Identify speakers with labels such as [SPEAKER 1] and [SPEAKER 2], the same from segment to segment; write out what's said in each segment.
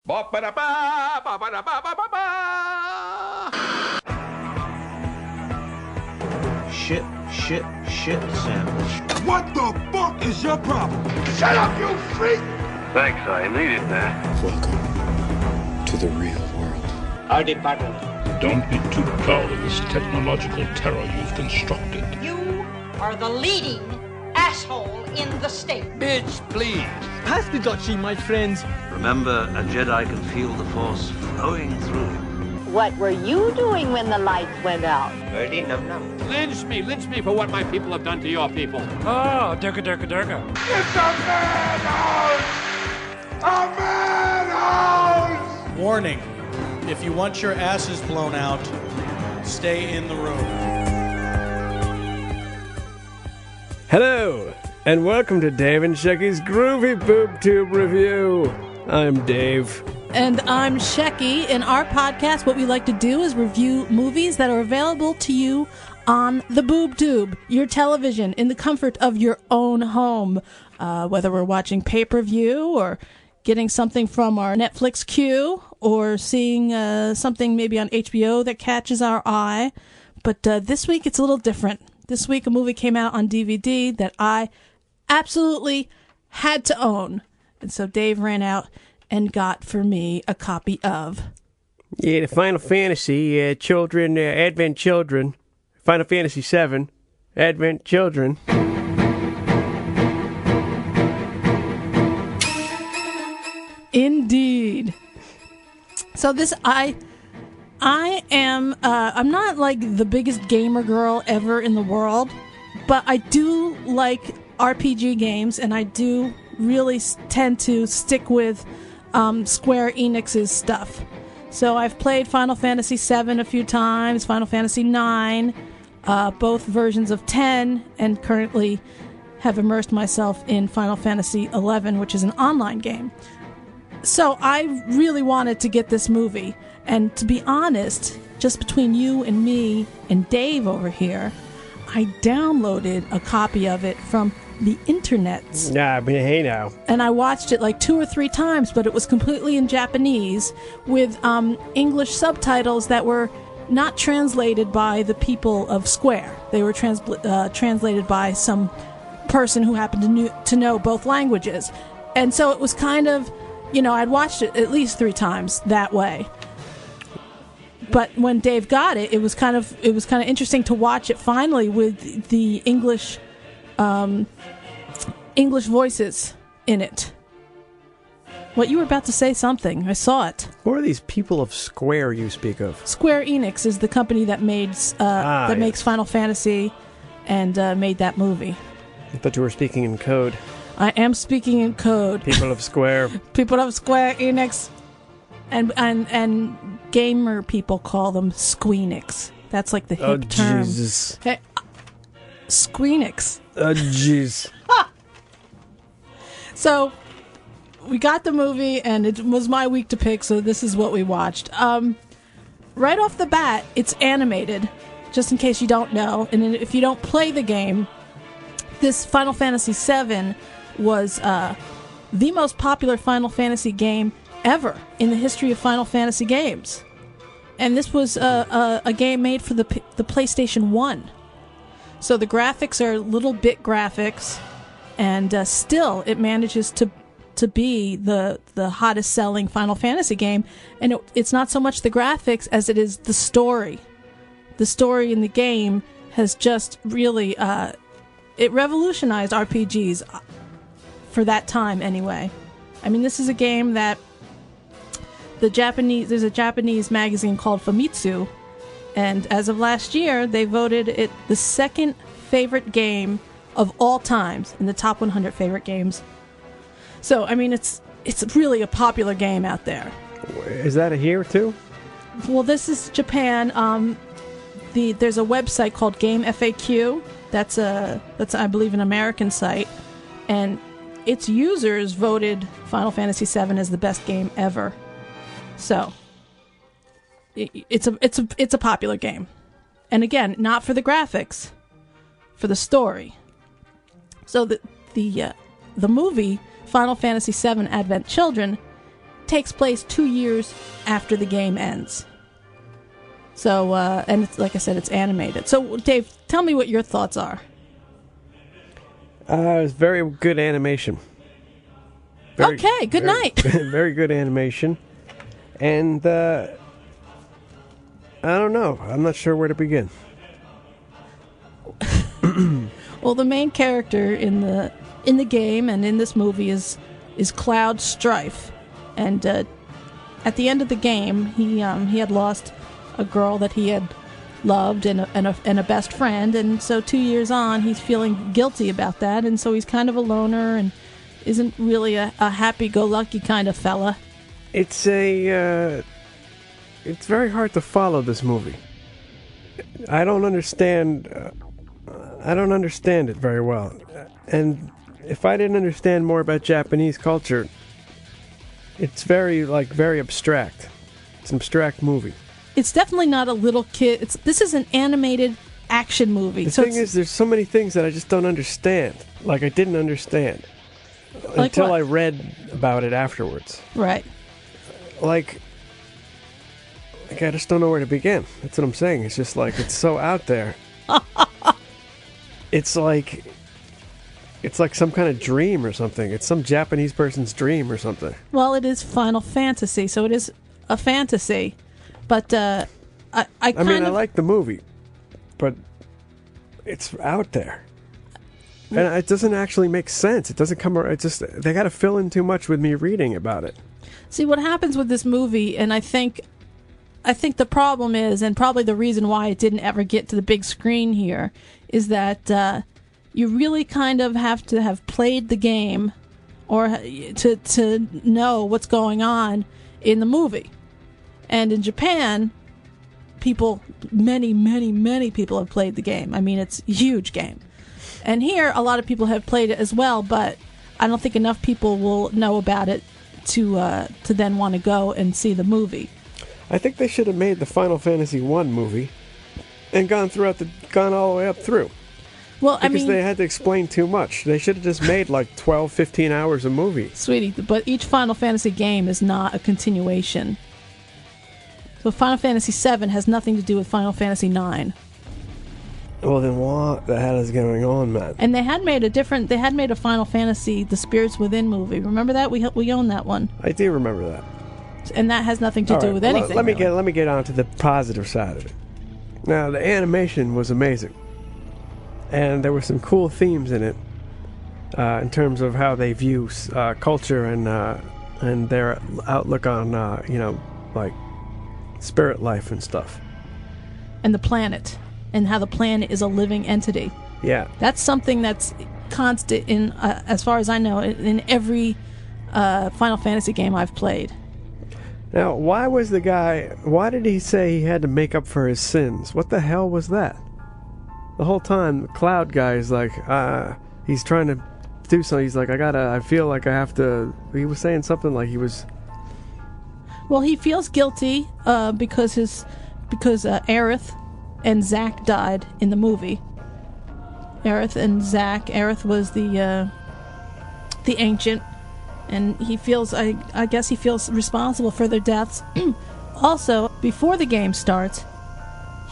[SPEAKER 1] Ba-ba-da-ba, ba-ba-da-ba-ba-ba-ba.
[SPEAKER 2] Shit sandwich.
[SPEAKER 3] What the fuck is your problem?
[SPEAKER 1] Shut up, you freak!
[SPEAKER 4] Thanks, I needed that.
[SPEAKER 5] Welcome to the real world.
[SPEAKER 6] Howdy, partner.
[SPEAKER 7] Don't be too proud of this technological terror you've constructed.
[SPEAKER 8] You are the leading asshole in the state.
[SPEAKER 1] Bitch, please.
[SPEAKER 9] Pass the Dutchie, my friends.
[SPEAKER 2] Remember, a Jedi can feel the Force flowing through him.
[SPEAKER 10] What were you doing when the lights went out?
[SPEAKER 6] Birdie num-num.
[SPEAKER 1] Lynch me for what my people have done to your people.
[SPEAKER 11] Oh, durga.
[SPEAKER 1] It's a madhouse! A madhouse!
[SPEAKER 12] Warning, if you want your asses blown out, stay in the room.
[SPEAKER 13] Hello, and welcome to Dave and Shecky's Groovy Boob Tube Review. I'm Dave.
[SPEAKER 14] And I'm Shecky. In our podcast, what we like to do is review movies that are available to you on the boob tube, your television, in the comfort of your own home. Whether we're watching pay-per-view or getting something from our Netflix queue or seeing something maybe on HBO that catches our eye. But this week, it's a little different. This week, a movie came out on DVD that I absolutely had to own. And so Dave ran out and got for me a copy of...
[SPEAKER 13] Yeah, the Final Fantasy Advent Children. Final Fantasy VII, Advent Children.
[SPEAKER 14] Indeed. So this, I am, I'm not like the biggest gamer girl ever in the world, but I do like RPG games, and I do really tend to stick with Square Enix's stuff. So I've played Final Fantasy VII a few times, Final Fantasy IX, both versions of 10, and currently have immersed myself in Final Fantasy XI, which is an online game. So I really wanted to get this movie, and to be honest, just between you and me and Dave over here, I downloaded a copy of it from the internets.
[SPEAKER 13] Nah, but hey now.
[SPEAKER 14] And I watched it like 2 or 3 times, but it was completely in Japanese with English subtitles that were not translated by the people of Square. They were translated by some person who happened to know both languages. And so it was kind of, I'd watched it at least 3 times that way. But when Dave got it, it was kind of interesting to watch it finally with the English voices in it. What, you were about to say something? I saw it.
[SPEAKER 13] Who are these people of Square you speak of?
[SPEAKER 14] Square Enix is the company that makes Final Fantasy and made that movie.
[SPEAKER 13] I thought you were speaking in code.
[SPEAKER 14] I am speaking in code.
[SPEAKER 13] People of Square.
[SPEAKER 14] People of Square Enix. And gamer people call them Squeenix. That's like the hip term.
[SPEAKER 13] Oh, Jesus.
[SPEAKER 14] Hey, Squeenix.
[SPEAKER 13] Oh, jeez.
[SPEAKER 14] So, we got the movie, and it was my week to pick, so this is what we watched. Right off the bat, it's animated, just in case you don't know. And if you don't play the game, this Final Fantasy VII was the most popular Final Fantasy game ever in the history of Final Fantasy games. And this was a game made for the PlayStation 1. So the graphics are little bit graphics, and still it manages to be the hottest selling Final Fantasy game. And it's not so much the graphics as it is the story. The story in the game has just really it revolutionized RPGs for that time anyway. I mean, this is a game that there's a Japanese magazine called Famitsu, and as of last year, they voted it the second favorite game of all times in the top 100 favorite games. So, I mean, it's really a popular game out there.
[SPEAKER 13] Is that here too?
[SPEAKER 14] Well, this is Japan. There's a website called Game FAQ. That's I believe an American site, and its users voted Final Fantasy VII as the best game ever. So, it's a popular game, and again, not for the graphics, for the story. So the movie Final Fantasy VII Advent Children takes place 2 years after the game ends. So, and it's, like I said, it's animated. So, Dave, tell me what your thoughts are.
[SPEAKER 13] It's very good animation.
[SPEAKER 14] Okay, good night.
[SPEAKER 13] Very good animation. And, I don't know. I'm not sure where to begin.
[SPEAKER 14] Well, the main character in the game and in this movie is Cloud Strife. And at the end of the game, he had lost a girl that he had loved and a best friend, and so 2 years on, he's feeling guilty about that, and so he's kind of a loner and isn't really a happy-go-lucky kind of fella.
[SPEAKER 13] It's very hard to follow this movie. I don't understand it very well, and if I didn't understand more about Japanese culture, it's very abstract. It's an abstract movie.
[SPEAKER 14] It's definitely not a little kid. This is an animated action movie.
[SPEAKER 13] The thing is, there's so many things that I just don't understand. Like, I didn't understand.
[SPEAKER 14] Like
[SPEAKER 13] until
[SPEAKER 14] what?
[SPEAKER 13] I read about it afterwards.
[SPEAKER 14] Right.
[SPEAKER 13] Like, I just don't know where to begin. That's what I'm saying. It's just like, it's so out there. It's like some kind of dream or something. It's some Japanese person's dream or something.
[SPEAKER 14] Well, it is Final Fantasy, so it is a fantasy. But I
[SPEAKER 13] like the movie, but it's out there, and it doesn't actually make sense. It doesn't come. It just they got to fill in too much with me reading about it.
[SPEAKER 14] See what happens with this movie, and I think the problem is, and probably the reason why it didn't ever get to the big screen here, is that you really kind of have to have played the game, or to know what's going on in the movie. And in Japan, many people have played the game. I mean, it's a huge game. And here, a lot of people have played it as well, but I don't think enough people will know about it to then want to go and see the movie.
[SPEAKER 13] I think they should have made the Final Fantasy I movie and gone all the way up through.
[SPEAKER 14] Well,
[SPEAKER 13] because they had to explain too much. They should have just made like 12, 15 hours of movie.
[SPEAKER 14] Sweetie, but each Final Fantasy game is not a continuation. So Final Fantasy VII has nothing to do with Final Fantasy IX.
[SPEAKER 13] Well, then what the hell is going on, man?
[SPEAKER 14] And they had made a Final Fantasy The Spirits Within movie. Remember that? We own that one.
[SPEAKER 13] I do remember that.
[SPEAKER 14] And that has nothing to do with anything.
[SPEAKER 13] Let me get on to the positive side of it. Now, the animation was amazing. And there were some cool themes in it, in terms of how they view culture and their outlook on like spirit life and stuff.
[SPEAKER 14] And the planet, and how the planet is a living entity.
[SPEAKER 13] Yeah. That's
[SPEAKER 14] something that's constant in, as far as I know, in every Final Fantasy game I've played.
[SPEAKER 13] Now, why did he say he had to make up for his sins? What the hell was that? The whole time, the Cloud guy is like, he's trying to do something. He's like, I feel like I have to. He was saying something like he was.
[SPEAKER 14] Well, he feels guilty because Aerith and Zack died in the movie. Aerith and Zack. Aerith was the ancient, and he feels. I guess he feels responsible for their deaths. Also, before the game starts,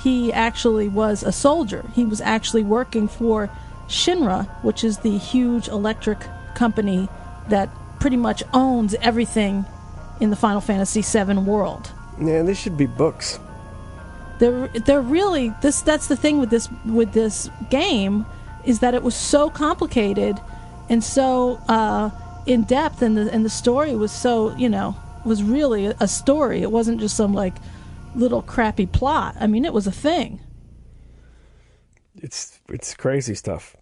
[SPEAKER 14] he actually was a soldier. He was actually working for Shinra, which is the huge electric company that pretty much owns everything in the Final Fantasy VII world.
[SPEAKER 13] Yeah, this should be books.
[SPEAKER 14] They're really that's the thing with this game, is that it was so complicated and so in depth, and the story was so, was really a story. It wasn't just some like little crappy plot. I mean, it was a thing.
[SPEAKER 13] It's crazy stuff.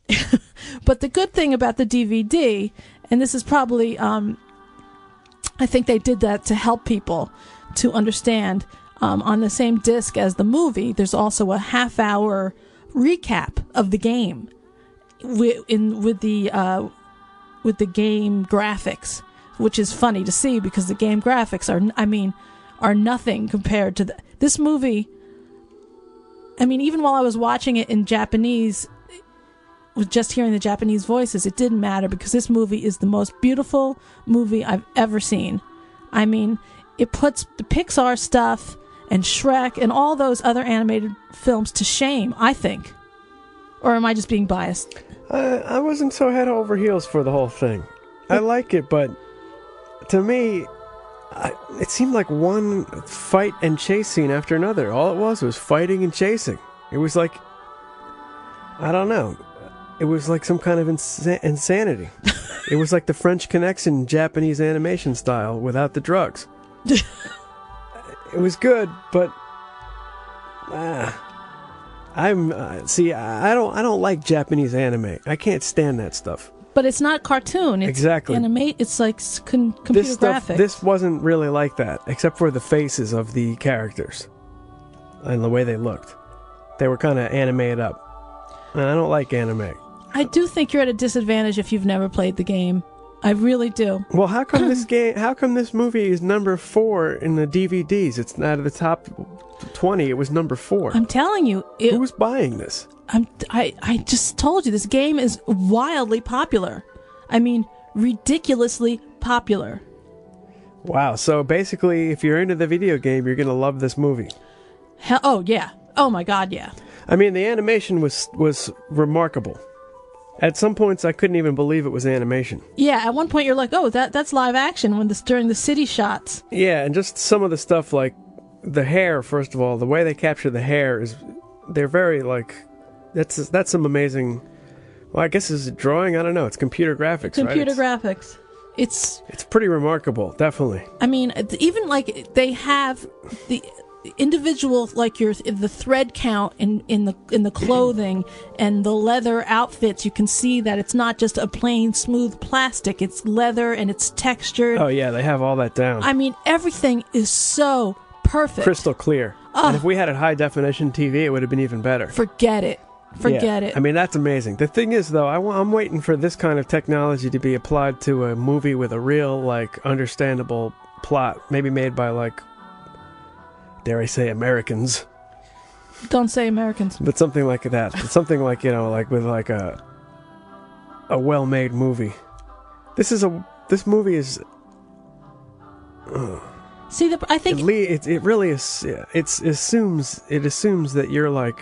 [SPEAKER 14] But the good thing about the DVD, and this is probably, I think they did that to help people to understand, on the same disc as the movie, there's also a half-hour recap of the game with the game graphics, which is funny to see because the game graphics are nothing compared to this movie. I mean, even while I was watching it in Japanese, with just hearing the Japanese voices, it didn't matter because this movie is the most beautiful movie I've ever seen. I mean, it puts the Pixar stuff and Shrek and all those other animated films to shame, I think. Or am I just being biased?
[SPEAKER 13] I wasn't so head over heels for the whole thing. I like it, but to me, it seemed like one fight and chase scene after another. All it was fighting and chasing. It was like, I don't know. It was like some kind of insanity. It was like the French Connection Japanese animation style without the drugs. It was good, but I don't like Japanese anime. I can't stand that stuff.
[SPEAKER 14] But it's not cartoon. It's
[SPEAKER 13] exactly.
[SPEAKER 14] It's like computer graphics.
[SPEAKER 13] This wasn't really like that, except for the faces of the characters and the way they looked. They were kind of animated up. And I don't like anime.
[SPEAKER 14] I do think you're at a disadvantage if you've never played the game. I really do.
[SPEAKER 13] Well, how come this movie is number 4 in the DVDs? It's out of the top 20. It was number 4.
[SPEAKER 14] I'm telling you.
[SPEAKER 13] Who's buying this?
[SPEAKER 14] I just told you, this game is wildly popular. I mean, ridiculously popular.
[SPEAKER 13] Wow. So basically, if you're into the video game, you're going to love this movie.
[SPEAKER 14] Oh, yeah. Oh, my God, yeah.
[SPEAKER 13] I mean, the animation was remarkable. At some points, I couldn't even believe it was animation.
[SPEAKER 14] Yeah, at one point you're like, oh, that's live action during the city shots.
[SPEAKER 13] Yeah, and just some of the stuff, like the hair, first of all, the way they capture the hair they're very, like, that's some amazing, well, I guess it's drawing, I don't know, it's computer graphics,
[SPEAKER 14] Computer
[SPEAKER 13] right?
[SPEAKER 14] graphics. It's
[SPEAKER 13] pretty remarkable, definitely.
[SPEAKER 14] I mean, even, like, they have the individual, like the thread count in the clothing and the leather outfits. You can see that it's not just a plain smooth plastic, it's leather and it's textured.
[SPEAKER 13] Oh yeah, they have all that down.
[SPEAKER 14] I mean, everything is so perfect,
[SPEAKER 13] crystal clear. And if we had a high definition TV, it would have been even better.
[SPEAKER 14] Forget it.
[SPEAKER 13] I mean, that's amazing. The thing is, though, I'm waiting for this kind of technology to be applied to a movie with a real, like, understandable plot, maybe made by, like, dare I say, Americans.
[SPEAKER 14] Don't say Americans.
[SPEAKER 13] But something like that. Something like, like with like a well-made movie. This movie is.
[SPEAKER 14] See, I think
[SPEAKER 13] it really is. It assumes that you're like,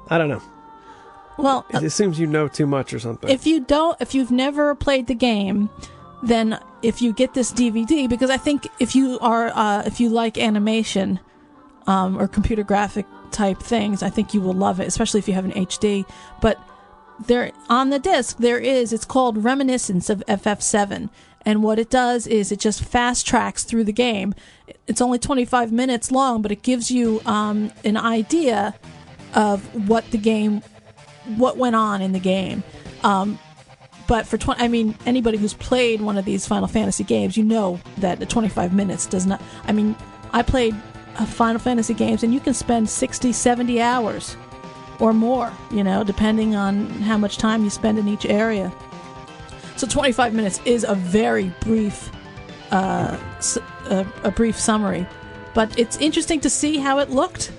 [SPEAKER 13] I don't know.
[SPEAKER 14] Well,
[SPEAKER 13] it assumes you know too much or something.
[SPEAKER 14] If you've never played the game, then if you get this DVD, because I think if you like animation or computer graphic type things, I think you will love it, especially if you have an HD. But there on the disc it's called Reminiscence of FF7, and what it does is it just fast tracks through the game. It's only 25 minutes long, but it gives you an idea of what went on in the game. But for anybody who's played one of these Final Fantasy games, you know that the 25 minutes does not. I mean, I played Final Fantasy games, and you can spend 60, 70 hours or more, depending on how much time you spend in each area. So 25 minutes is a very brief, a brief summary, but it's interesting to see how it looked.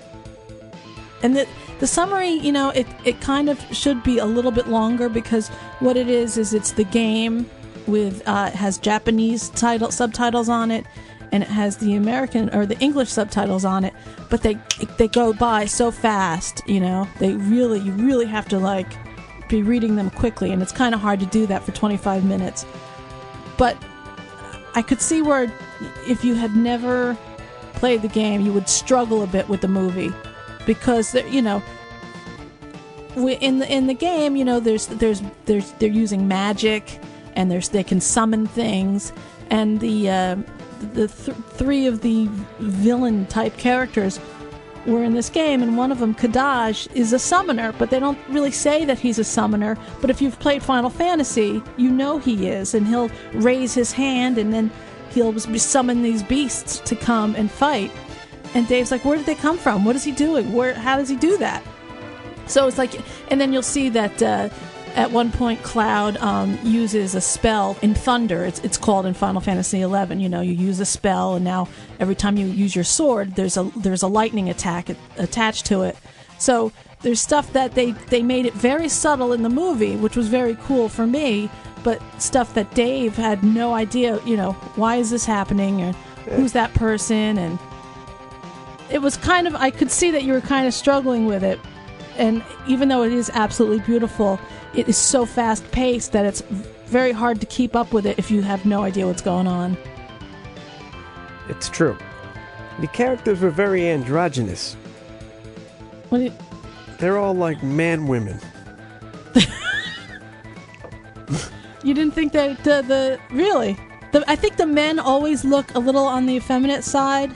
[SPEAKER 14] And the summary, it kind of should be a little bit longer, because what it is it's the game with it has Japanese subtitles on it, and it has the American or the English subtitles on it, but they go by so fast, you really have to like be reading them quickly, and it's kind of hard to do that for 25 minutes. But I could see where if you had never played the game, you would struggle a bit with the movie, because in the game, they're using magic, and they can summon things, and the three of the villain type characters were in this game, and one of them, Kadaj, is a summoner, but they don't really say that he's a summoner. But if you've played Final Fantasy, you know he is, and he'll raise his hand, and then he'll summon these beasts to come and fight. And Dave's like, where did they come from? What is he doing? How does he do that? So it's like, and then you'll see that at one point Cloud uses a spell in Thunder. It's called in Final Fantasy XI. You use a spell, and now every time you use your sword, there's a lightning attack attached to it. So there's stuff that they made it very subtle in the movie, which was very cool for me. but stuff that Dave had no idea, why is this happening, or who's that person, and it was kind of, I could see that you were kind of struggling with it, and even though it is absolutely beautiful, it is so fast-paced that it's very hard to keep up with it if you have no idea what's going on.
[SPEAKER 13] It's true. The characters were very androgynous. They're all like man-women.
[SPEAKER 14] You didn't think that really? I think the men always look a little on the effeminate side,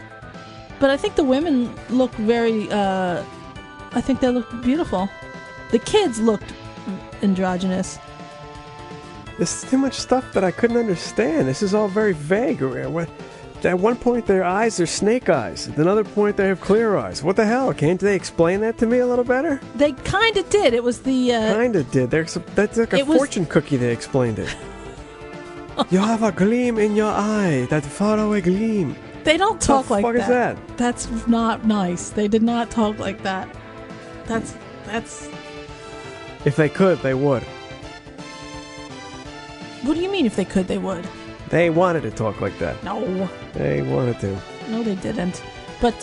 [SPEAKER 14] but I think the women look very, I think they look beautiful. The kids looked androgynous.
[SPEAKER 13] There's too much stuff that I couldn't understand. This is all very vague. At one point, their eyes are snake eyes. At another point, they have clear eyes. What the hell? Can't they explain that to me a little better?
[SPEAKER 14] They kind of did. It was the...
[SPEAKER 13] Kind of did. That's like a fortune cookie. They explained it. You have a gleam in your eye. That faraway gleam.
[SPEAKER 14] They don't talk like that.
[SPEAKER 13] What the fuck is that?
[SPEAKER 14] That's not nice. They did not talk like that. That's...
[SPEAKER 13] If they could, they would.
[SPEAKER 14] What do you mean if they could, they would?
[SPEAKER 13] They wanted to talk like that.
[SPEAKER 14] No.
[SPEAKER 13] They wanted to.
[SPEAKER 14] No, they didn't. But,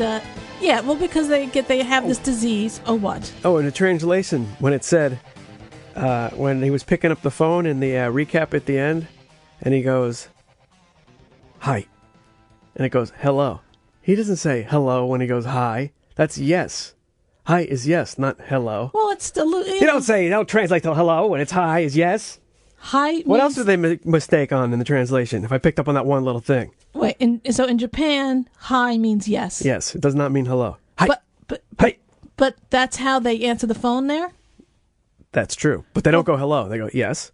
[SPEAKER 14] yeah, well, because they have this disease. Oh, what?
[SPEAKER 13] Oh, in the translation, when it said, when he was picking up the phone in the recap at the end, and he goes, hi. And it goes, hello. He doesn't say hello when he goes hi. That's yes. Hi is yes, not hello.
[SPEAKER 14] Well, it's still... You
[SPEAKER 13] don't translate to hello when it's hi is yes.
[SPEAKER 14] Hi.
[SPEAKER 13] What else did they mistake on in the translation? If I picked up on that one little thing.
[SPEAKER 14] Wait, so in Japan, hi means yes.
[SPEAKER 13] Yes, it does not mean hello. Hi.
[SPEAKER 14] But that's how they answer the phone there?
[SPEAKER 13] That's true. But they don't go hello. They go yes.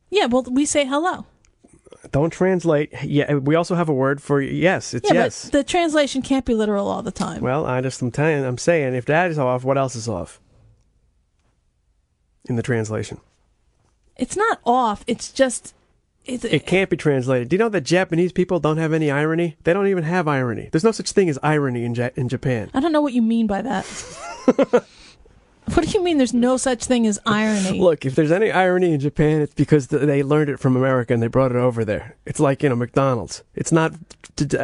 [SPEAKER 14] Yeah, well, we say hello.
[SPEAKER 13] Don't translate. Yeah, we also have a word for yes. It's yes.
[SPEAKER 14] But the translation can't be literal all the time.
[SPEAKER 13] Well, I'm saying if that is off, what else is off? In the translation.
[SPEAKER 14] It's not off. It's just...
[SPEAKER 13] It can't be translated. Do you know that Japanese people don't have any irony? They don't even have irony. There's no such thing as irony in Japan.
[SPEAKER 14] I don't know what you mean by that. What do you mean there's no such thing as irony?
[SPEAKER 13] Look, if there's any irony in Japan, it's because they learned it from America and they brought it over there. It's like, McDonald's. It's not...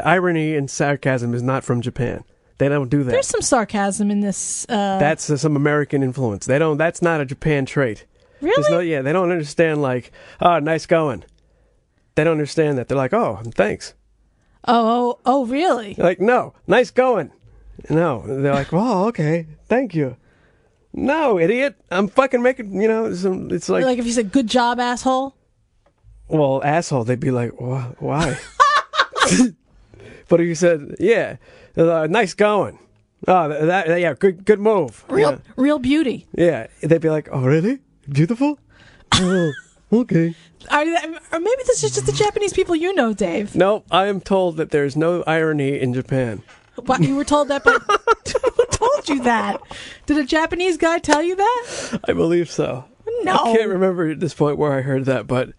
[SPEAKER 13] Irony and sarcasm is not from Japan. They don't do that.
[SPEAKER 14] There's some sarcasm in this...
[SPEAKER 13] That's some American influence. That's not a Japan trait.
[SPEAKER 14] Really?
[SPEAKER 13] They don't understand, like, oh, nice going. They don't understand that. They're like, oh, thanks.
[SPEAKER 14] Oh, really?
[SPEAKER 13] They're like, no, nice going. No. They're like, oh, okay, thank you. No, idiot. I'm fucking making, it's like...
[SPEAKER 14] Like if you said, good job, asshole?
[SPEAKER 13] Well, asshole, they'd be like, why? But if you said, yeah, nice going. Oh, yeah, good move.
[SPEAKER 14] Real beauty.
[SPEAKER 13] Yeah, they'd be like, oh, really? Beautiful? Oh, okay.
[SPEAKER 14] Or maybe this is just the Japanese people you know, Dave.
[SPEAKER 13] No, I am told that there's no irony in Japan.
[SPEAKER 14] What, you were told that, but who told you that? Did a Japanese guy tell you that?
[SPEAKER 13] I believe so.
[SPEAKER 14] No.
[SPEAKER 13] I can't remember at this point where I heard that, but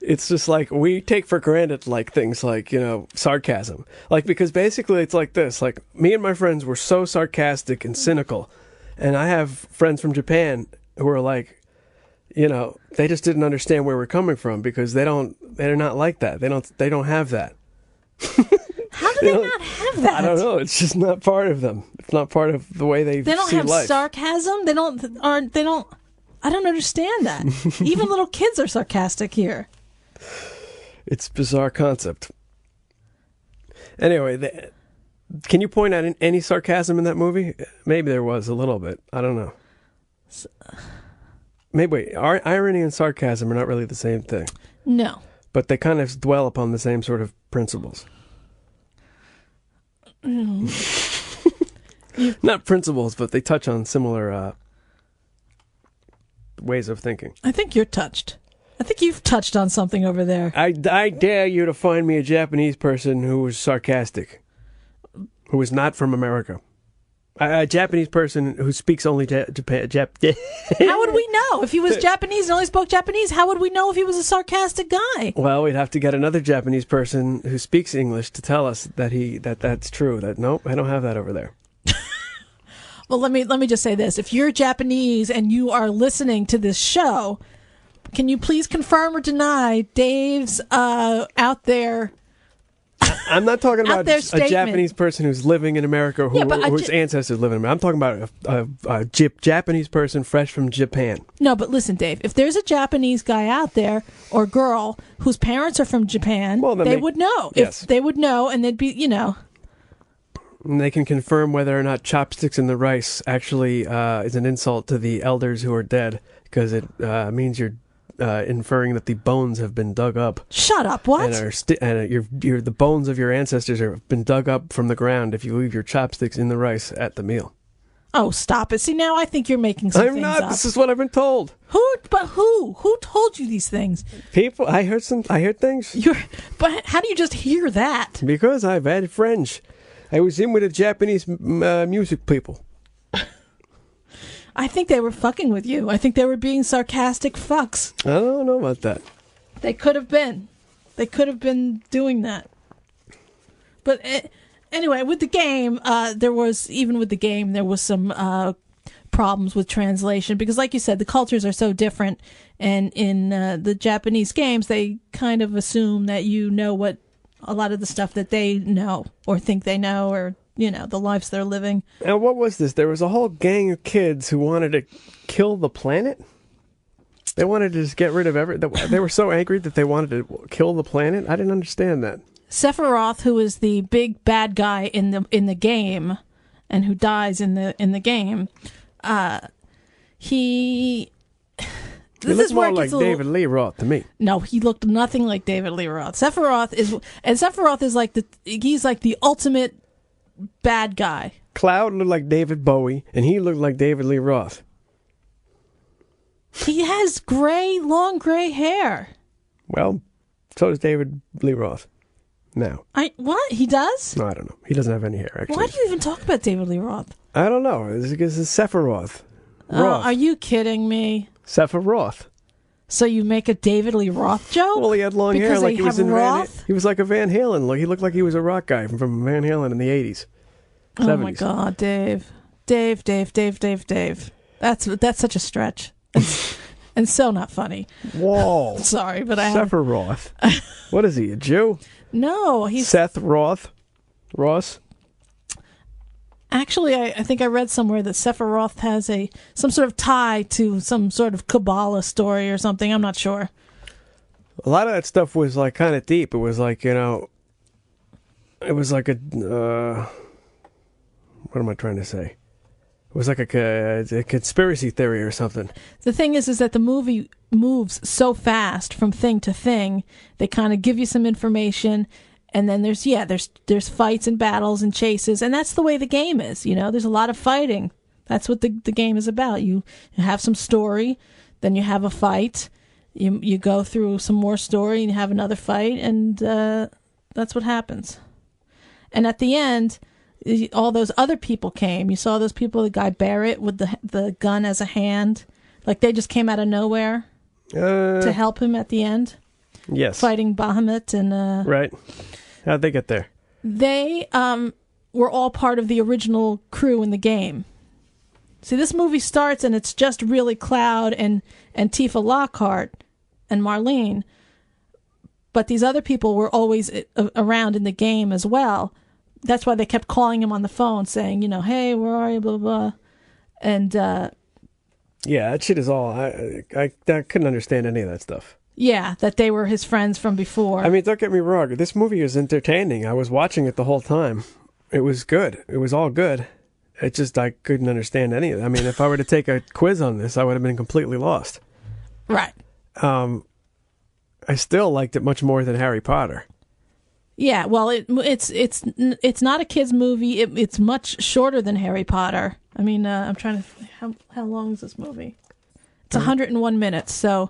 [SPEAKER 13] it's just like we take for granted like things like, sarcasm. Like, because basically it's like this, like me and my friends were so sarcastic and cynical, and I have friends from Japan who are like, they just didn't understand where we're coming from because they're not like that. They don't have that.
[SPEAKER 14] How do they not have that?
[SPEAKER 13] I don't know. It's just not part of them. It's not part of the way they see life.
[SPEAKER 14] They don't have sarcasm? They don't, I don't understand that. Even little kids are sarcastic here.
[SPEAKER 13] It's a bizarre concept. Anyway, can you point out any sarcasm in that movie? Maybe there was a little bit. I don't know. Maybe wait, irony and sarcasm are not really the same thing.
[SPEAKER 14] No.
[SPEAKER 13] But they kind of dwell upon the same sort of principles. Not principles, but they touch on similar ways of thinking.
[SPEAKER 14] I think you're touched. I think you've touched on something over there.
[SPEAKER 13] I dare you to find me a Japanese person who was sarcastic, who is not from America. A Japanese person who speaks only Japan.
[SPEAKER 14] How would we know? If he was Japanese and only spoke Japanese, how would we know if he was a sarcastic guy?
[SPEAKER 13] Well, we'd have to get another Japanese person who speaks English to tell us that's true. Nope, I don't have that over there.
[SPEAKER 14] Well, let me just say this. If you're Japanese and you are listening to this show, Can you please confirm or deny Dave's out there?
[SPEAKER 13] I'm not talking about a
[SPEAKER 14] statement.
[SPEAKER 13] Japanese person who's living in America whose ancestors live in America. I'm talking about a Japanese person fresh from Japan.
[SPEAKER 14] No, but listen, Dave, if there's a Japanese guy out there or girl whose parents are from Japan, they would know.
[SPEAKER 13] Yes.
[SPEAKER 14] If they would know, and they'd be,
[SPEAKER 13] And they can confirm whether or not chopsticks in the rice actually is an insult to the elders who are dead, because it means you're inferring that the bones have been dug up.
[SPEAKER 14] Shut up! What?
[SPEAKER 13] And the bones of your ancestors have been dug up from the ground if you leave your chopsticks in the rice at the meal.
[SPEAKER 14] Oh, stop it! See, now I think you're making some things up.
[SPEAKER 13] This is what I've been told.
[SPEAKER 14] Who? But who? Who told you these things?
[SPEAKER 13] People. I heard things.
[SPEAKER 14] But how do you just hear that?
[SPEAKER 13] Because I've had friends. I was in with the Japanese music people.
[SPEAKER 14] I think they were fucking with you. I think they were being sarcastic fucks.
[SPEAKER 13] I don't know about that.
[SPEAKER 14] They could have been. They could have been doing that. But anyway, with the game, there was some problems with translation because, like you said, the cultures are so different. And in the Japanese games, they kind of assume that you know what a lot of the stuff that they know or think they know, or the lives they're living.
[SPEAKER 13] And what was this? There was a whole gang of kids who wanted to kill the planet? They wanted to just get rid of they were so angry that they wanted to kill the planet? I didn't understand that.
[SPEAKER 14] Sephiroth, who is the big bad guy in the game and who dies in the game, he
[SPEAKER 13] looked more like David Lee Roth to me.
[SPEAKER 14] No, he looked nothing like David Lee Roth. Sephiroth is like he's like the ultimate bad guy.
[SPEAKER 13] Cloud looked like David Bowie, and he looked like David Lee Roth.
[SPEAKER 14] He has long gray hair.
[SPEAKER 13] Well, so does David Lee Roth. Now.
[SPEAKER 14] What? He does?
[SPEAKER 13] No, I don't know. He doesn't have any hair, actually.
[SPEAKER 14] Why do you even talk about David Lee Roth?
[SPEAKER 13] I don't know. It's because it's Sephiroth.
[SPEAKER 14] Are you kidding me?
[SPEAKER 13] Sephiroth.
[SPEAKER 14] So you make a David Lee Roth joke?
[SPEAKER 13] Well, he had long hair like he was in
[SPEAKER 14] Roth?
[SPEAKER 13] He was like a Van Halen. He looked like he was a rock guy from Van Halen in the 80s. 70s.
[SPEAKER 14] Oh my God, Dave. Dave. That's such a stretch. And so not funny.
[SPEAKER 13] Whoa.
[SPEAKER 14] Sorry, but
[SPEAKER 13] Sephiroth. What is he, a Jew?
[SPEAKER 14] No, he's...
[SPEAKER 13] Seth Roth? Ross?
[SPEAKER 14] Actually, I think I read somewhere that Sephiroth has some sort of tie to some sort of Kabbalah story or something. I'm not sure.
[SPEAKER 13] A lot of that stuff was like kind of deep. It was like, it was like a... what am I trying to say? It was like a conspiracy theory or something.
[SPEAKER 14] The thing is that the movie moves so fast from thing to thing. They kind of give you some information, and then there's fights and battles and chases, and that's the way the game is. There's a lot of fighting. That's what the game is about. You have some story, then you have a fight. You go through some more story and you have another fight, and that's what happens. And at the end, all those other people came. You saw those people, the guy Barrett with the gun as a hand. Like they just came out of nowhere to help him at the end.
[SPEAKER 13] Yes.
[SPEAKER 14] Fighting Bahamut and...
[SPEAKER 13] Right. How'd they get there?
[SPEAKER 14] They were all part of the original crew in the game. See, this movie starts and it's just really Cloud and Tifa Lockhart and Marlene. But these other people were always around in the game as well. That's why they kept calling him on the phone saying, hey, where are you, blah, blah, blah. And,
[SPEAKER 13] yeah, that shit is all, I couldn't understand any of that stuff.
[SPEAKER 14] Yeah, that they were his friends from before.
[SPEAKER 13] I mean, don't get me wrong, this movie is entertaining. I was watching it the whole time. It was good. It was all good. It just, I couldn't understand any of it. I mean, if I were to take a quiz on this, I would have been completely lost.
[SPEAKER 14] Right.
[SPEAKER 13] I still liked it much more than Harry Potter.
[SPEAKER 14] Yeah, well, it's not a kid's movie. It's much shorter than Harry Potter. I mean, I'm trying to... How long is this movie? It's 101 minutes, so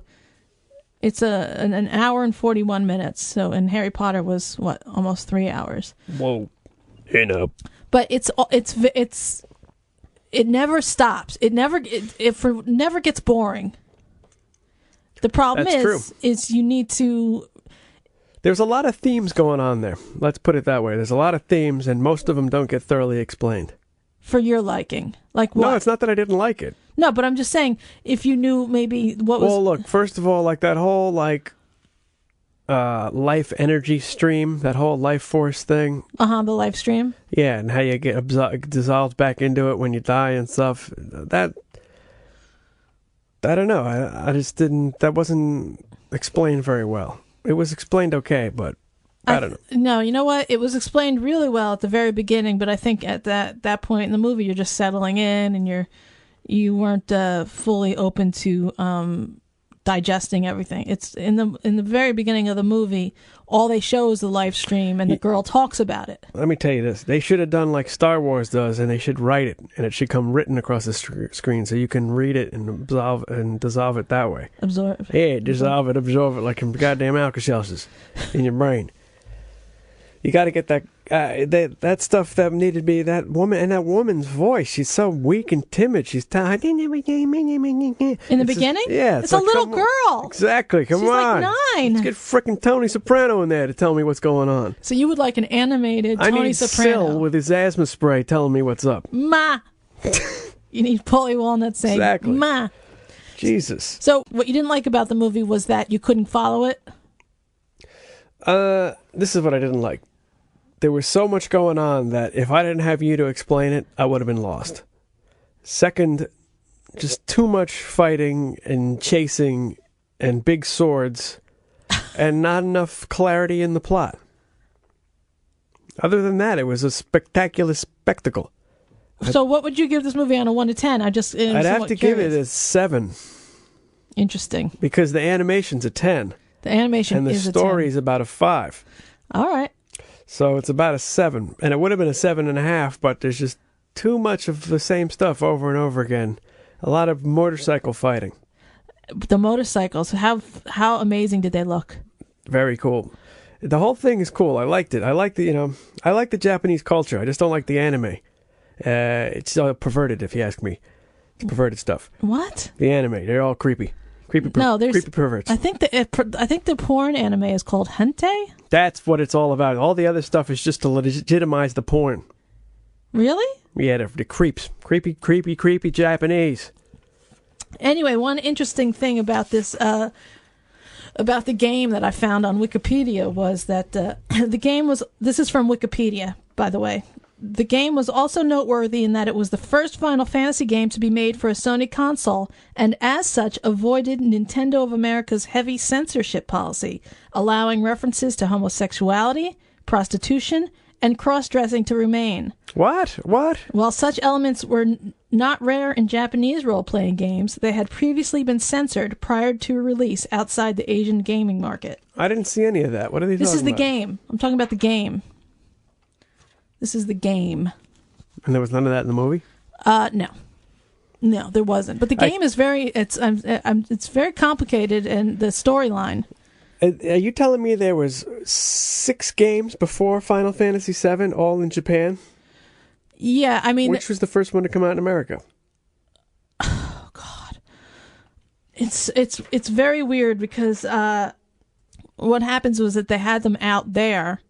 [SPEAKER 14] it's an hour and 41 minutes. So, and Harry Potter was, almost 3 hours.
[SPEAKER 13] Whoa.
[SPEAKER 14] But it never stops. It never gets boring. The problem is you need to...
[SPEAKER 13] There's a lot of themes going on there. Let's put it that way. There's a lot of themes, and most of them don't get thoroughly explained.
[SPEAKER 14] For your liking. Like what?
[SPEAKER 13] No, it's not that I didn't like it.
[SPEAKER 14] No, but I'm just saying, if you knew maybe what was...
[SPEAKER 13] Well, look, first of all, like that whole, like, life energy stream, that whole life force thing.
[SPEAKER 14] The life stream?
[SPEAKER 13] Yeah, and how you get dissolved back into it when you die and stuff. That, I don't know. I just didn't... That wasn't explained very well. It was explained okay, but I don't know.
[SPEAKER 14] No, you know what? It was explained really well at the very beginning, but I think at that point in the movie, you're just settling in, and you weren't fully open to digesting everything. It's in the very beginning of the movie, all they show is the live stream, and the girl talks about it.
[SPEAKER 13] Let me tell you this. They should have done like Star Wars does, and they should write it, and it should come written across the screen so you can read it and dissolve it that way.
[SPEAKER 14] Absorb.
[SPEAKER 13] Yeah, absorb it like some goddamn Alka-Seltzers in your brain. You got to get that stuff that needed to be that woman, and that woman's voice. She's so weak and timid. She's in
[SPEAKER 14] the beginning.
[SPEAKER 13] Yeah,
[SPEAKER 14] it's like, a little girl.
[SPEAKER 13] Exactly. Come
[SPEAKER 14] She's
[SPEAKER 13] on.
[SPEAKER 14] Like 9.
[SPEAKER 13] Let's get frickin' Tony Soprano in there to tell me what's going on.
[SPEAKER 14] So you would like an animated Tony
[SPEAKER 13] I need
[SPEAKER 14] Soprano
[SPEAKER 13] Syl with his asthma spray telling me what's up.
[SPEAKER 14] Ma. You need Paulie Walnut saying
[SPEAKER 13] exactly.
[SPEAKER 14] Ma.
[SPEAKER 13] Jesus.
[SPEAKER 14] So what you didn't like about the movie was that you couldn't follow it?
[SPEAKER 13] This is what I didn't like. There was so much going on that if I didn't have you to explain it, I would have been lost. Second, just too much fighting and chasing and big swords and not enough clarity in the plot. Other than that, it was a spectacular spectacle.
[SPEAKER 14] So what would you give this movie on a 1 to 10?
[SPEAKER 13] I'd have to give it a 7.
[SPEAKER 14] Interesting.
[SPEAKER 13] Because the animation's a 10.
[SPEAKER 14] The animation
[SPEAKER 13] and
[SPEAKER 14] is
[SPEAKER 13] the story's about a 5.
[SPEAKER 14] All right.
[SPEAKER 13] So it's about a 7. And it would have been a 7.5, but there's just too much of the same stuff over and over again. A lot of motorcycle fighting.
[SPEAKER 14] The motorcycles, how amazing did they look?
[SPEAKER 13] Very cool. The whole thing is cool. I liked it. I like the Japanese culture. I just don't like the anime. It's perverted, if you ask me. It's perverted stuff.
[SPEAKER 14] What?
[SPEAKER 13] The anime, they're all creepy. Creepy perverts.
[SPEAKER 14] I think the porn anime is called hentai.
[SPEAKER 13] That's what it's all about. All the other stuff is just to legitimize the porn.
[SPEAKER 14] Really?
[SPEAKER 13] Yeah, the creeps. Creepy Japanese.
[SPEAKER 14] Anyway, one interesting thing about this, about the game that I found on Wikipedia was that the game was, this is from Wikipedia, by the way. The game was also noteworthy in that it was the first Final Fantasy game to be made for a Sony console, and as such avoided Nintendo of America's heavy censorship policy, allowing references to homosexuality, prostitution, and cross-dressing to remain.
[SPEAKER 13] What?
[SPEAKER 14] While such elements were not rare in Japanese role-playing games, they had previously been censored prior to release outside the Asian gaming market.
[SPEAKER 13] I didn't see any of that. What are they talking about?
[SPEAKER 14] This is the game. I'm talking about the game. This is the game.
[SPEAKER 13] And there was none of that in the movie?
[SPEAKER 14] No, there wasn't. But the game is it's very complicated, and the storyline.
[SPEAKER 13] Are you telling me there was 6 games before Final Fantasy VII, all in Japan?
[SPEAKER 14] Yeah, I mean...
[SPEAKER 13] Which was the first one to come out in America?
[SPEAKER 14] Oh, God. It's very weird because what happens was that they had them out there,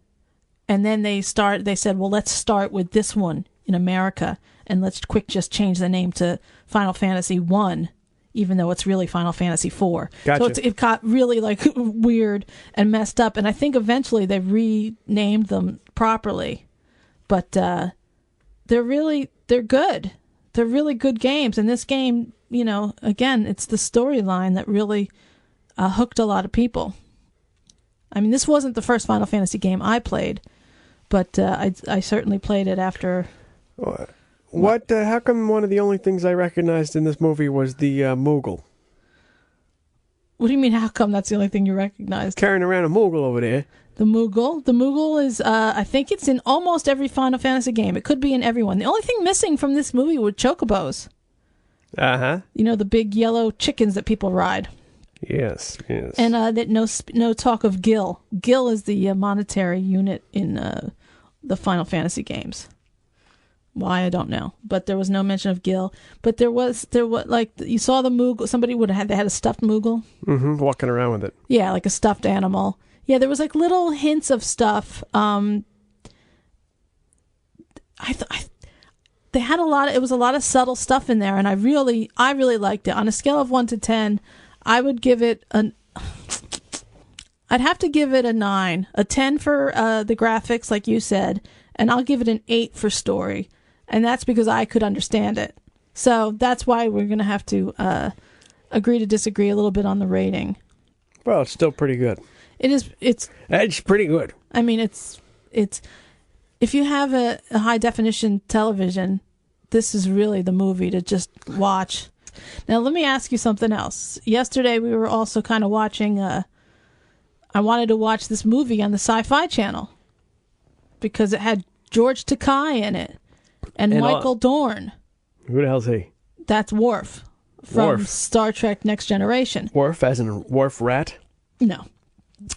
[SPEAKER 14] and then they said, well, let's start with this one in America, and let's just change the name to Final Fantasy I, even though it's really Final Fantasy IV.
[SPEAKER 13] Gotcha.
[SPEAKER 14] So it got really weird and messed up, and I think eventually they renamed them properly. But they're good. They're really good games, and this game, again, it's the storyline that really hooked a lot of people. I mean, this wasn't the first Final Fantasy game I played, but I certainly played it after.
[SPEAKER 13] What? How come one of the only things I recognized in this movie was the Moogle?
[SPEAKER 14] What do you mean, how come that's the only thing you recognized?
[SPEAKER 13] Carrying around a Moogle over there.
[SPEAKER 14] The Moogle is, I think it's in almost every Final Fantasy game. It could be in every one. The only thing missing from this movie were chocobos.
[SPEAKER 13] Uh-huh.
[SPEAKER 14] The big yellow chickens that people ride.
[SPEAKER 13] Yes.
[SPEAKER 14] And that no talk of Gil. Gil is the monetary unit in the Final Fantasy games. Why, I don't know, but there was no mention of Gil. But there was like you saw the Moogle. They had a stuffed Moogle.
[SPEAKER 13] Mm-hmm. Walking around with it.
[SPEAKER 14] Yeah, like a stuffed animal. Yeah, there was like little hints of stuff. they had it was a lot of subtle stuff in there, and I really liked it. On a scale of 1 to 10, I would give it I'd have to give it a 9. A 10 for the graphics, like you said, and I'll give it an 8 for story. And that's because I could understand it. So that's why we're going to have to agree to disagree a little bit on the rating.
[SPEAKER 13] Well, it's still pretty good.
[SPEAKER 14] It's
[SPEAKER 13] pretty good.
[SPEAKER 14] I mean, it's if you have a high definition television, this is really the movie to just watch. Now, let me ask you something else. Yesterday, we were also kind of watching. I wanted to watch this movie on the Sci-Fi Channel because it had George Takei in it and Michael Dorn.
[SPEAKER 13] Who the hell's he?
[SPEAKER 14] That's Worf from Star Trek Next Generation.
[SPEAKER 13] Worf, as in Worf Rat?
[SPEAKER 14] No.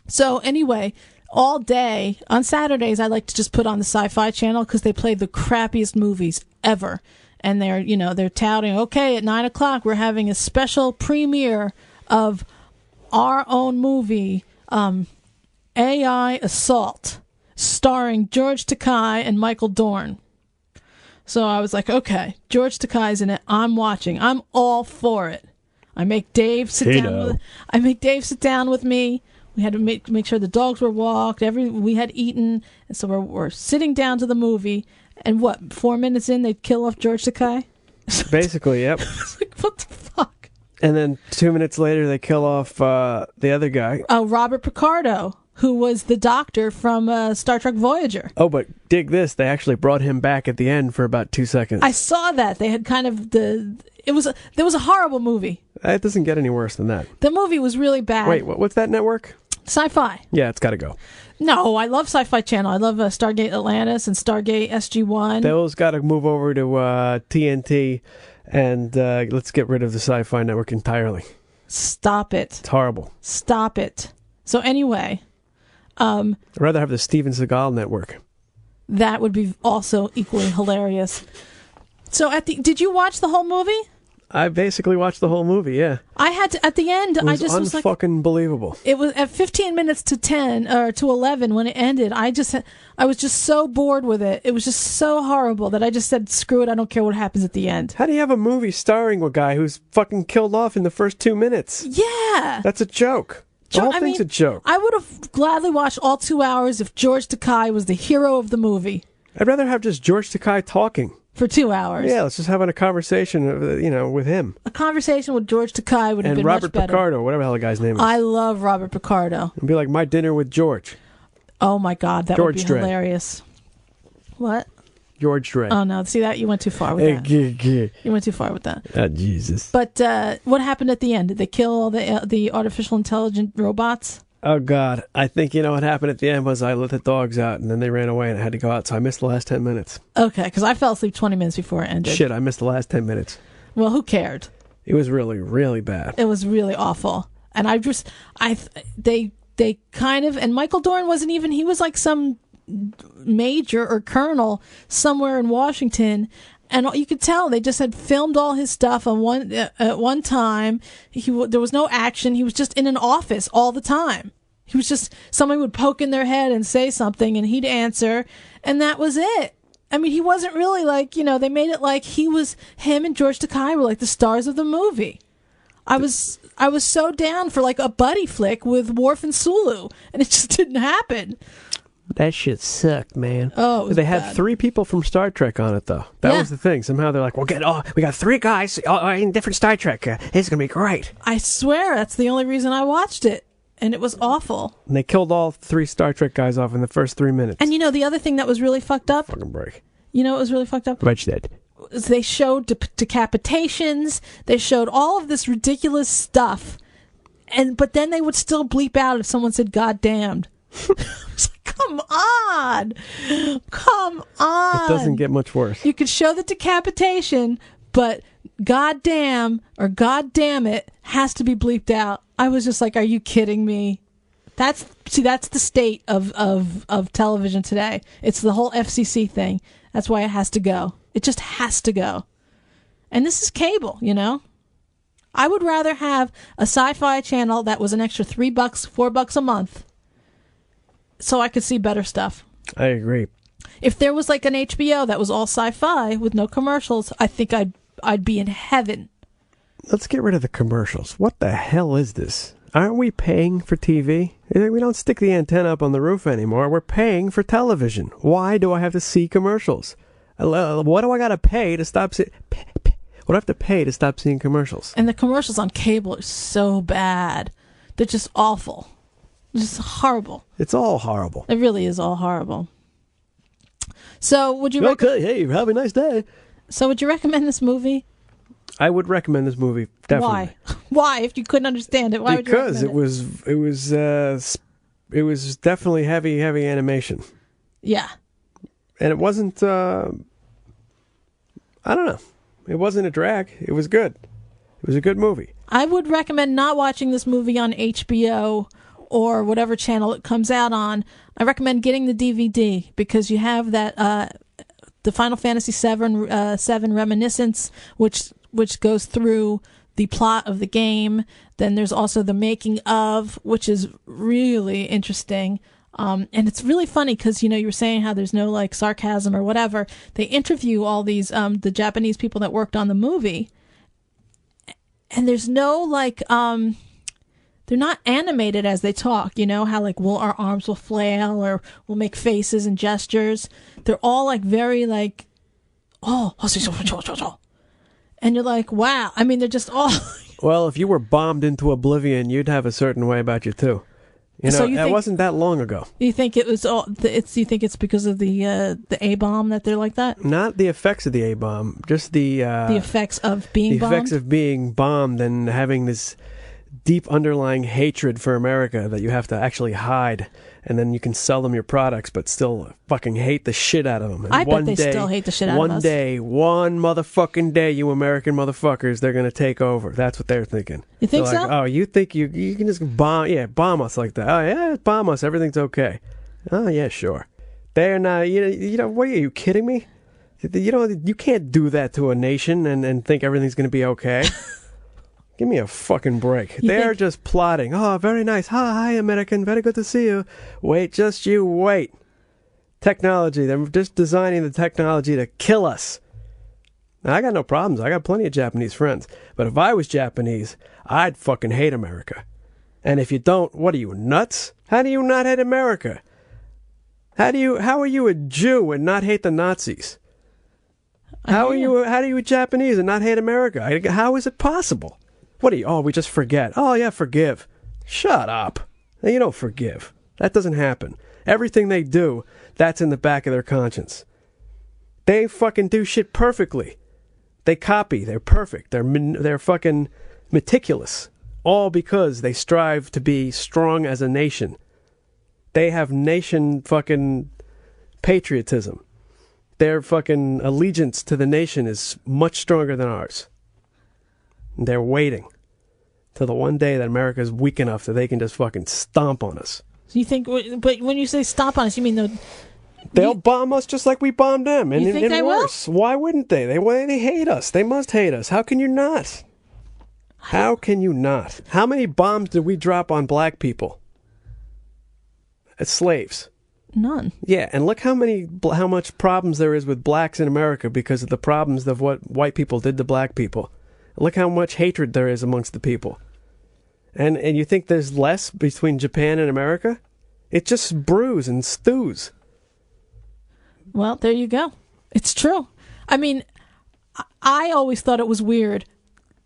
[SPEAKER 14] So anyway, all day on Saturdays, I like to just put on the Sci-Fi Channel because they play the crappiest movies ever, and they're touting, okay, at 9:00 we're having a special premiere of our own movie, AI Assault, starring George Takei and Michael Dorn. So I was like, okay, George Takei's in it. I'm watching. I'm all for it. I make Dave sit down with me. We had to make sure the dogs were walked. We had eaten, and so we're sitting down to the movie. And 4 minutes in, they'd kill off George Takei?
[SPEAKER 13] Basically, yep.
[SPEAKER 14] Like, what the fuck?
[SPEAKER 13] And then 2 minutes later, they kill off the other guy.
[SPEAKER 14] Oh, Robert Picardo, who was the doctor from Star Trek Voyager.
[SPEAKER 13] Oh, but dig this. They actually brought him back at the end for about 2 seconds.
[SPEAKER 14] I saw that. They had kind of there was a horrible movie.
[SPEAKER 13] It doesn't get any worse than that.
[SPEAKER 14] The movie was really bad.
[SPEAKER 13] Wait, what's that network?
[SPEAKER 14] Sci-Fi.
[SPEAKER 13] Yeah, it's got to go.
[SPEAKER 14] No, I love Sci-Fi Channel. I love Stargate Atlantis and Stargate SG-1.
[SPEAKER 13] Those got to move over to TNT, and let's get rid of the Sci-Fi Network entirely.
[SPEAKER 14] Stop it.
[SPEAKER 13] It's horrible.
[SPEAKER 14] Stop it. So anyway,
[SPEAKER 13] I'd rather have the Steven Seagal Network.
[SPEAKER 14] That would be also equally hilarious. So did you watch the whole movie?
[SPEAKER 13] I basically watched the whole movie, yeah.
[SPEAKER 14] I had to, at the end, I just was like...
[SPEAKER 13] unfucking believable.
[SPEAKER 14] It was at 15 minutes to 10, or to 11 when it ended. I was just so bored with it. It was just so horrible that I just said, screw it, I don't care what happens at the end.
[SPEAKER 13] How do you have a movie starring a guy who's fucking killed off in the first 2 minutes?
[SPEAKER 14] Yeah!
[SPEAKER 13] That's a joke. The whole thing's a joke.
[SPEAKER 14] I would have gladly watched all 2 hours if George Takei was the hero of the movie.
[SPEAKER 13] I'd rather have just George Takei talking.
[SPEAKER 14] For 2 hours.
[SPEAKER 13] Yeah, let's just have a conversation, with him.
[SPEAKER 14] A conversation with George Takei would have been
[SPEAKER 13] Robert
[SPEAKER 14] much better.
[SPEAKER 13] Picardo, whatever the hell the guy's name is.
[SPEAKER 14] I love Robert Picardo.
[SPEAKER 13] It'd be like My Dinner with George.
[SPEAKER 14] Oh my God, that would be hilarious. What?
[SPEAKER 13] George Strait.
[SPEAKER 14] Oh no, see that? You went too far with that. You went too far with that.
[SPEAKER 13] Oh, Jesus.
[SPEAKER 14] But what happened at the end? Did they kill all the artificial intelligent robots?
[SPEAKER 13] Oh, God. I think what happened at the end was I let the dogs out, and then they ran away, and I had to go out, so I missed the last 10 minutes.
[SPEAKER 14] Okay, because I fell asleep 20 minutes before it ended.
[SPEAKER 13] Shit, I missed the last 10 minutes.
[SPEAKER 14] Well, who cared?
[SPEAKER 13] It was really, really bad.
[SPEAKER 14] It was really awful. And they kind of, and Michael Dorn wasn't even, he was like some major or colonel somewhere in Washington, and you could tell they just had filmed all his stuff at one time. There was no action. He was just in an office all the time. He was just, somebody would poke in their head and say something, and he'd answer, and that was it. I mean, he wasn't really like, they made it like him and George Takei were like the stars of the movie. I was so down for like a buddy flick with Worf and Sulu, and it just didn't happen.
[SPEAKER 13] That shit sucked, man.
[SPEAKER 14] Oh, it was
[SPEAKER 13] They had
[SPEAKER 14] bad.
[SPEAKER 13] 3 people from Star Trek on it, though. That was the thing. Somehow they're like, we got 3 guys in different Star Trek. It's going to be great.
[SPEAKER 14] I swear that's the only reason I watched it, and it was awful.
[SPEAKER 13] And they killed all 3 Star Trek guys off in the first 3 minutes.
[SPEAKER 14] And the other thing that was really fucked up?
[SPEAKER 13] Fucking break.
[SPEAKER 14] What was really fucked up?
[SPEAKER 13] What's that?
[SPEAKER 14] They showed decapitations. They showed all of this ridiculous stuff, but then they would still bleep out if someone said "God damned." It's like, come on. It
[SPEAKER 13] doesn't get much worse.
[SPEAKER 14] You could show the decapitation, but "God damn" or "God damn it" has to be bleeped out. I was just like, are you kidding me? That's the state of television today. It's the whole FCC thing. That's why it has to go. It just has to go. And this is cable, I would rather have a Sci-Fi channel that was an extra $3, $4 a month, so I could see better stuff.
[SPEAKER 13] I agree.
[SPEAKER 14] If there was like an HBO that was all sci-fi with no commercials, I think I'd be in heaven.
[SPEAKER 13] Let's get rid of the commercials. What the hell is this? Aren't we paying for TV? We don't stick the antenna up on the roof anymore. We're paying for television. Why do I have to see commercials? What do I got to pay to stop seeing... What do I have to pay to stop seeing commercials?
[SPEAKER 14] And the commercials on cable are so bad. They're just awful. Just horrible.
[SPEAKER 13] It's all horrible.
[SPEAKER 14] It really is all horrible. So would you...
[SPEAKER 13] Okay, hey, have a nice day.
[SPEAKER 14] So would you recommend this movie?
[SPEAKER 13] I would recommend this movie, definitely.
[SPEAKER 14] Why? Why? If you couldn't understand it, why would you recommend it?
[SPEAKER 13] Because it was definitely heavy animation.
[SPEAKER 14] Yeah.
[SPEAKER 13] And it wasn't, I don't know. It wasn't a drag. It was good. It was a good movie.
[SPEAKER 14] I would recommend not watching this movie on HBO or whatever channel it comes out on. I recommend getting the DVD because you have that, the Final Fantasy VII Reminiscence, which goes through the plot of the game. Then there's also the making of, which is really interesting. And it's really funny because, you were saying how there's no like sarcasm or whatever. They interview all these, the Japanese people that worked on the movie. And there's no like, they're not animated as they talk, how like, our arms will flail or we'll make faces and gestures. They're all like very like, and you're like, wow. I mean, they're just all...
[SPEAKER 13] Well, if you were bombed into oblivion, you'd have a certain way about you, too. That wasn't that long ago.
[SPEAKER 14] You think it was all... you think it's because of the A-bomb that they're like that?
[SPEAKER 13] Not the effects of the A-bomb, just the
[SPEAKER 14] effects of being bombed?
[SPEAKER 13] The effects of being bombed and having this deep underlying hatred for America that you have to actually hide. And then you can sell them your products, but still fucking hate the shit out of them. And
[SPEAKER 14] I bet they still hate the shit out of us.
[SPEAKER 13] One motherfucking day, you American motherfuckers, they're going to take over. That's what they're thinking.
[SPEAKER 14] You think
[SPEAKER 13] so? Oh, you think you can just bomb us like that? Oh, yeah, bomb us. Everything's okay. Oh, yeah, sure. They're not, what are you kidding me? You can't do that to a nation and think everything's going to be okay. Give me a fucking break. They're just plotting. Oh, very nice. Hi, American. Very good to see you. Wait, just you wait. Technology. They're just designing the technology to kill us. Now, I got no problems. I got plenty of Japanese friends. But if I was Japanese, I'd fucking hate America. And if you don't, what are you, nuts? How do you not hate America? How are you a Jew and not hate the Nazis? How are you a Japanese and not hate America? How is it possible? What are you? Oh, we just forget. Oh, yeah, forgive. Shut up. You don't forgive. That doesn't happen. Everything they do, that's in the back of their conscience. They fucking do shit perfectly. They copy. They're perfect. They're fucking meticulous. All because they strive to be strong as a nation. They have nation fucking patriotism. Their fucking allegiance to the nation is much stronger than ours. They're waiting till the one day that America is weak enough that they can just fucking stomp on us.
[SPEAKER 14] So you think, but when you say stomp on us, you mean
[SPEAKER 13] they'll bomb us just like we bombed them, and,
[SPEAKER 14] you think they
[SPEAKER 13] worse. Will? Why wouldn't they? They hate us. They must hate us. How can you not? How can you not? How many bombs did we drop on black people as slaves?
[SPEAKER 14] None.
[SPEAKER 13] Yeah, and look how much problems there is with blacks in America because of the problems of what white people did to black people. Look how much hatred there is amongst the people. And you think there's less between Japan and America? It just brews and stews.
[SPEAKER 14] Well, there you go. It's true. I mean, I always thought it was weird.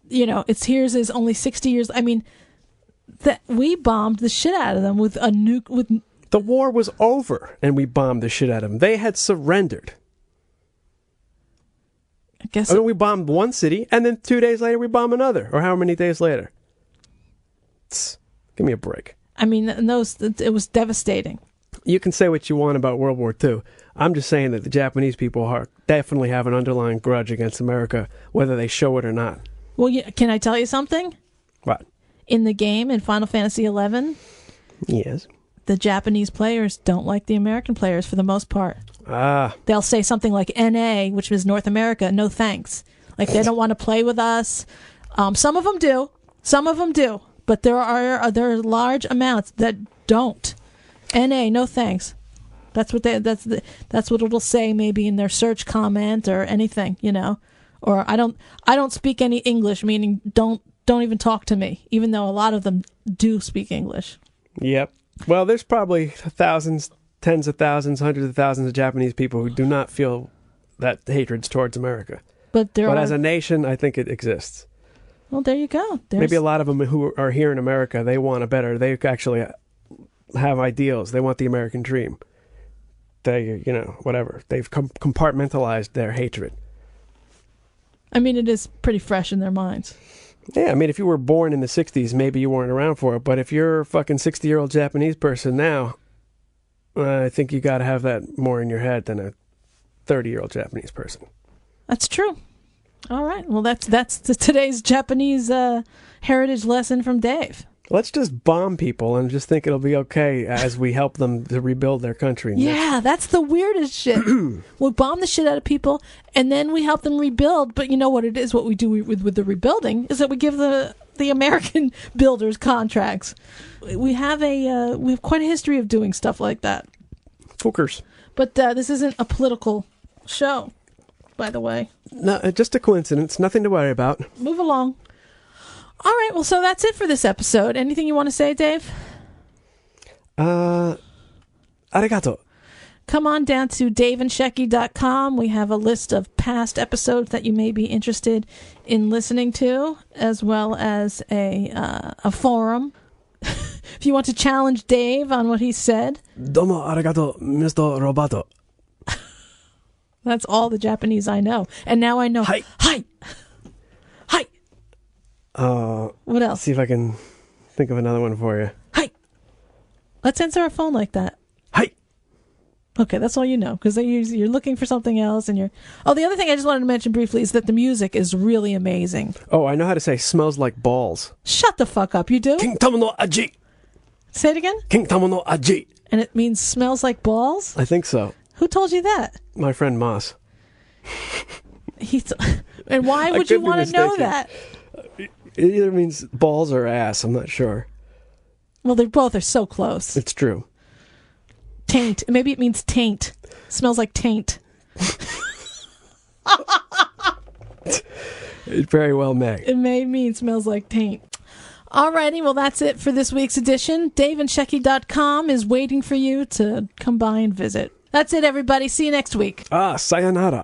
[SPEAKER 14] Here's is only 60 years. I mean, that we bombed the shit out of them with a nuke.
[SPEAKER 13] The war was over, and we bombed the shit out of them. They had surrendered. We bombed one city, and then 2 days later we bomb another, or how many days later? Give me a break.
[SPEAKER 14] I mean, it was devastating.
[SPEAKER 13] You can say what you want about World War II. I'm just saying that the Japanese people definitely have an underlying grudge against America, whether they show it or not.
[SPEAKER 14] Well, can I tell you something?
[SPEAKER 13] What?
[SPEAKER 14] In the game, in Final Fantasy XI,
[SPEAKER 13] yes,
[SPEAKER 14] the Japanese players don't like the American players for the most part. They'll say something like NA, which is North America, no thanks. Like they don't want to play with us. Some of them do. But there are large amounts that don't. NA, no thanks. That's what it'll say maybe in their search comment or anything, Or I don't speak any English, meaning don't even talk to me, even though a lot of them do speak English.
[SPEAKER 13] Yep. Well, there's probably thousands, tens of thousands, hundreds of thousands of Japanese people who do not feel that hatred's towards America.
[SPEAKER 14] But
[SPEAKER 13] as a nation, I think it exists.
[SPEAKER 14] Well, there you go.
[SPEAKER 13] Maybe a lot of them who are here in America, they actually have ideals. They want the American dream. They, whatever. They've compartmentalized their hatred.
[SPEAKER 14] I mean, it is pretty fresh in their minds.
[SPEAKER 13] Yeah, I mean, if you were born in the 60s, maybe you weren't around for it. But if you're a fucking 60-year-old Japanese person now, I think you got to have that more in your head than a 30-year-old Japanese person.
[SPEAKER 14] That's true. All right. Well, that's today's Japanese heritage lesson from Dave.
[SPEAKER 13] Let's just bomb people and just think it'll be okay as we help them to rebuild their country.
[SPEAKER 14] Yeah, that's the weirdest shit. We bomb the shit out of people, and then we help them rebuild. But you know what it is? What we do with the rebuilding is that we give the American builders contracts. We have quite a history of doing stuff like that.
[SPEAKER 13] Fuckers.
[SPEAKER 14] But this isn't a political show, by the way.
[SPEAKER 13] No, just a coincidence. Nothing to worry about.
[SPEAKER 14] Move along. All right, well, so that's it for this episode. Anything you want to say, Dave?
[SPEAKER 13] Arigato.
[SPEAKER 14] Come on down to daveandshecky.com. We have a list of past episodes that you may be interested in listening to, as well as a forum. If you want to challenge Dave on what he said.
[SPEAKER 13] Domo arigato, Mr. Roboto.
[SPEAKER 14] That's all the Japanese I know. And now I know. Hi. Hi. Hi. What else?
[SPEAKER 13] See if I can think of another one for you.
[SPEAKER 14] Hi. Let's answer our phone like that.
[SPEAKER 13] Hi.
[SPEAKER 14] Okay, that's all you know, because you're looking for something else, and you're... Oh, the other thing I just wanted to mention briefly is that the music is really amazing.
[SPEAKER 13] Oh, I know how to say smells like balls.
[SPEAKER 14] Shut the fuck up, you do?
[SPEAKER 13] Kingtama no aji.
[SPEAKER 14] Say it again?
[SPEAKER 13] Kingtama no aji.
[SPEAKER 14] And it means smells like balls?
[SPEAKER 13] I think so.
[SPEAKER 14] Who told you that?
[SPEAKER 13] My friend Moss.
[SPEAKER 14] And why would you want to know that?
[SPEAKER 13] It either means balls or ass. I'm not sure.
[SPEAKER 14] Well, they both are so close.
[SPEAKER 13] It's true.
[SPEAKER 14] Taint. Maybe it means taint. Smells like taint.
[SPEAKER 13] It very well may.
[SPEAKER 14] It may mean smells like taint. Alrighty, well, that's it for this week's edition. DaveandShecky.com is waiting for you to come by and visit. That's it, everybody. See you next week.
[SPEAKER 13] Sayonara.